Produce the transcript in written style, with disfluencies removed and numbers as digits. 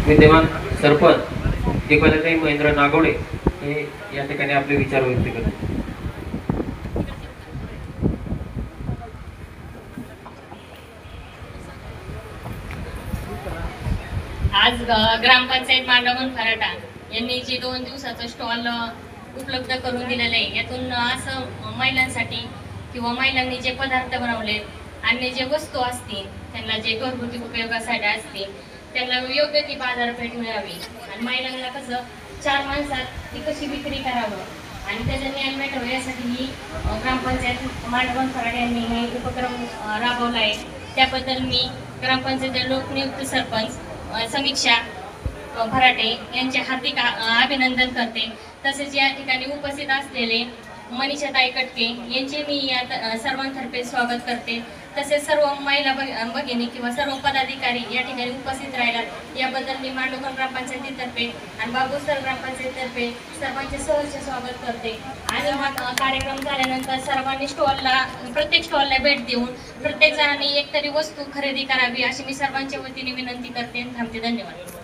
विद्यमान सरपंच दीपालीताई महेंद्र नागोडे हे या ठिकाणी आपले विचार व्यक्त करतात। आज ग्रामपंचायत मांडवगण खराटा यांनी जे 2 दिवसाचं स्टॉल उपलब्ध करून दिलेलं आहे, यातून असं महिलांसाठी किंवा महिलांनी जे पदार्थ बनवले आणि जे वस्तू असतील त्यांना जे घरगुती उपयोगासाठी असतील त्यांना योग्य ती बाजारपेठ मिळावी आणि महिलांना कसं 4 माणसात ती कशी विक्री करावं आणि त्याचा ज्ञान मिळावं यासाठी ही ग्रामपंचायत मांडवगण खराटा यांनी हे उपक्रम राबवला आहे। त्याबद्दल मी ग्रामपंचायत लोकनियुक्त सरपंच समीक्षा भराटे यांचे हार्दिक अभिनंदन करते। तसेच या ठिकाणी उपस्थित असलेले मनीषाताई कटके यांचे मी या सर्वांतर्फे स्वागत करते। तसेच सर्व महिला भगिनी किंवा सर्व पदाधिकारी या ठिकाणी उपस्थित राहिलात याबद्दल मी मांडवगण ग्रामपंचायतीतर्फे आणि बाबूसर ग्रामपंचायतीतर्फे सर्वांचे सहर्ष स्वागत करते। आणि हा कार्यक्रम झाल्यानंतर सर्वांनी प्रत्येक स्टॉलला भेट देऊन प्रत्येक जणांनी एकतरी वस्तू खरेदी करावी अशी मी सर्वांच्या वतीने विनंती करते। थांबते। धन्यवाद।